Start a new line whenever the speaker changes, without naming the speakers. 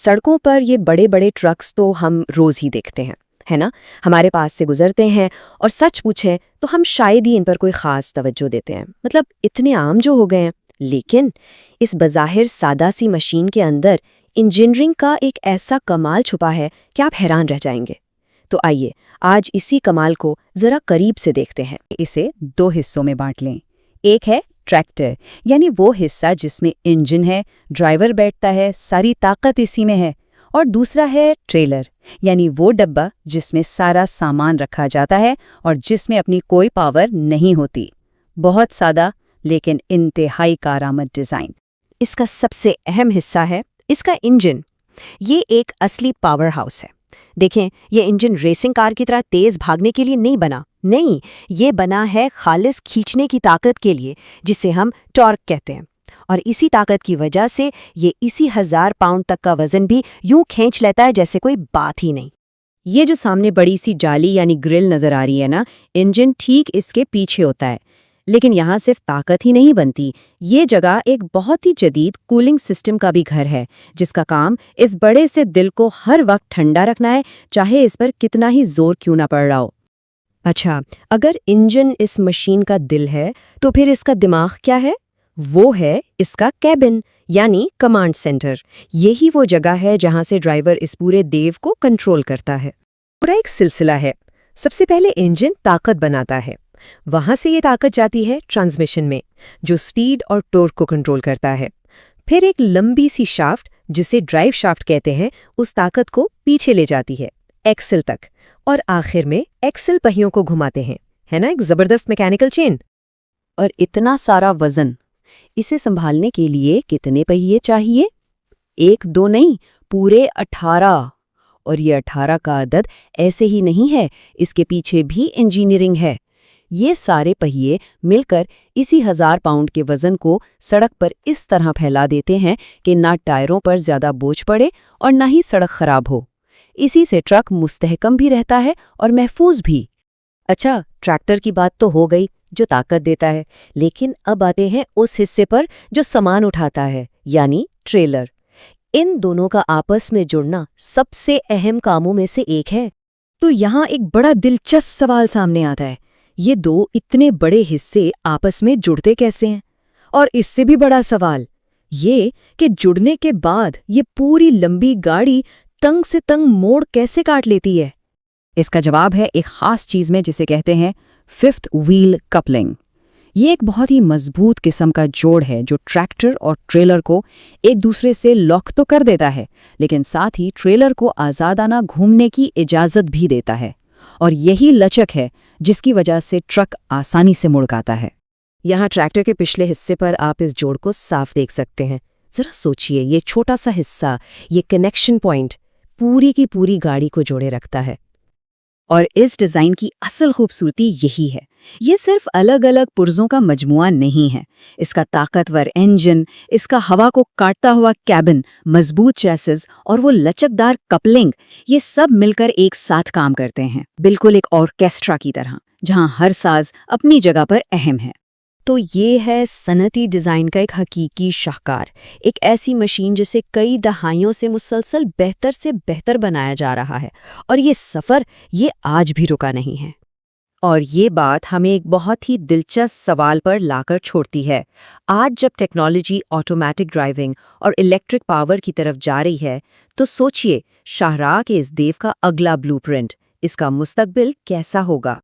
सड़कों पर ये बड़े बड़े ट्रक्स तो हम रोज़ ही देखते हैं, है ना? हमारे पास से गुजरते हैं और सच पूछें तो हम शायद ही इन पर कोई ख़ास तवज्जो देते हैं, मतलब इतने आम जो हो गए हैं। लेकिन इस बज़ाहिर सादा सी मशीन के अंदर इंजीनियरिंग का एक ऐसा कमाल छुपा है कि आप हैरान रह जाएंगे। तो आइए आज इसी कमाल को ज़रा करीब से देखते हैं।
इसे दो हिस्सों में बांट लें। एक है ट्रैक्टर, यानी वो हिस्सा जिसमें इंजन है, ड्राइवर बैठता है, सारी ताकत इसी में है। और दूसरा है ट्रेलर, यानी वो डब्बा जिसमें सारा सामान रखा जाता है और जिसमें अपनी कोई पावर नहीं होती। बहुत सादा लेकिन इंतहाई कारआमद डिज़ाइन।
इसका सबसे अहम हिस्सा है इसका इंजन। ये एक असली पावर हाउस है। देखें, ये इंजन रेसिंग कार की तरह तेज भागने के लिए नहीं बना। नहीं, ये बना है खालिस खींचने की ताकत के लिए, जिसे हम टॉर्क कहते हैं। और इसी ताकत की वजह से ये इसी 1000 पाउंड तक का वजन भी यूं खींच लेता है जैसे कोई बात ही नहीं।
ये जो सामने बड़ी सी जाली यानी ग्रिल नजर आ रही है ना, इंजन ठीक इसके पीछे होता है। लेकिन यहाँ सिर्फ ताकत ही नहीं बनती, ये जगह एक बहुत ही जदीद कूलिंग सिस्टम का भी घर है, जिसका काम इस बड़े से दिल को हर वक्त ठंडा रखना है, चाहे इस पर कितना ही जोर क्यों ना पड़ रहा हो।
अच्छा, अगर इंजन इस मशीन का दिल है, तो फिर इसका दिमाग क्या है? वो है इसका कैबिन, यानी कमांड सेंटर। यही वो जगह है जहां से ड्राइवर इस पूरे देव को कंट्रोल करता है। पूरा एक सिलसिला है। सबसे पहले इंजन ताकत बनाता है, वहां से ये ताकत जाती है ट्रांसमिशन में, जो स्पीड और टॉर्क को कंट्रोल करता है। फिर एक लंबी सी शाफ्ट, जिसे ड्राइव शाफ्ट कहते हैं, उस ताकत को पीछे ले जाती है एक्सल तक, और आखिर में एक्सल पहियों को घुमाते हैं। है ना एक जबरदस्त मैकेनिकल चेन।
और इतना सारा वजन, इसे संभालने के लिए कितने पहिए चाहिए? एक दो नहीं, पूरे 18। और ये 18 का अदद ऐसे ही नहीं है, इसके पीछे भी इंजीनियरिंग है। ये सारे पहिए मिलकर इसी 1000 पाउंड के वजन को सड़क पर इस तरह फैला देते हैं कि ना टायरों पर ज्यादा बोझ पड़े और ना ही सड़क खराब हो। इसी से ट्रक मुस्तहकम भी रहता है और महफूज भी। अच्छा, ट्रैक्टर की बात तो हो गई जो ताकत देता है, लेकिन अब आते हैं उस हिस्से पर जो सामान उठाता है, यानी ट्रेलर। इन दोनों का आपस में जुड़ना सबसे अहम कामों में से एक है। तो यहाँ एक बड़ा दिलचस्प सवाल सामने आता है, ये दो इतने बड़े हिस्से आपस में जुड़ते कैसे हैं? और इससे भी बड़ा सवाल ये कि जुड़ने के बाद ये पूरी लंबी गाड़ी तंग से तंग मोड़ कैसे काट लेती है? इसका जवाब है एक खास चीज में जिसे कहते हैं फिफ्थ व्हील कपलिंग। ये एक बहुत ही मजबूत किस्म का जोड़ है जो ट्रैक्टर और ट्रेलर को एक दूसरे से लॉक तो कर देता है, लेकिन साथ ही ट्रेलर को आज़ादाना घूमने की इजाज़त भी देता है। और यही लचक है जिसकी वजह से ट्रक आसानी से मुड़काता है।
यहाँ ट्रैक्टर के पिछले हिस्से पर आप इस जोड़ को साफ देख सकते हैं। जरा सोचिए, ये छोटा सा हिस्सा, ये कनेक्शन पॉइंट पूरी की पूरी गाड़ी को जोड़े रखता है।
और इस डिज़ाइन की असल खूबसूरती यही है, ये सिर्फ अलग अलग पुर्जों का मजमुआ नहीं है। इसका ताकतवर इंजन, इसका हवा को काटता हुआ कैबिन, मजबूत चैसिस और वो लचकदार कपलिंग, ये सब मिलकर एक साथ काम करते हैं, बिल्कुल एक ऑर्केस्ट्रा की तरह, जहां हर साज अपनी जगह पर अहम है।
तो ये है सनती डिज़ाइन का एक हकीकी शाहकार, एक ऐसी मशीन जिसे कई दहाइयों से मुसलसल बेहतर से बेहतर बनाया जा रहा है, और ये सफ़र ये आज भी रुका नहीं है।
और ये बात हमें एक बहुत ही दिलचस्प सवाल पर लाकर छोड़ती है। आज जब टेक्नोलॉजी ऑटोमेटिक ड्राइविंग और इलेक्ट्रिक पावर की तरफ जा रही है, तो सोचिए शाहराह के इस देव का अगला ब्लूप्रिंट, इसका मुस्तकबिल कैसा होगा।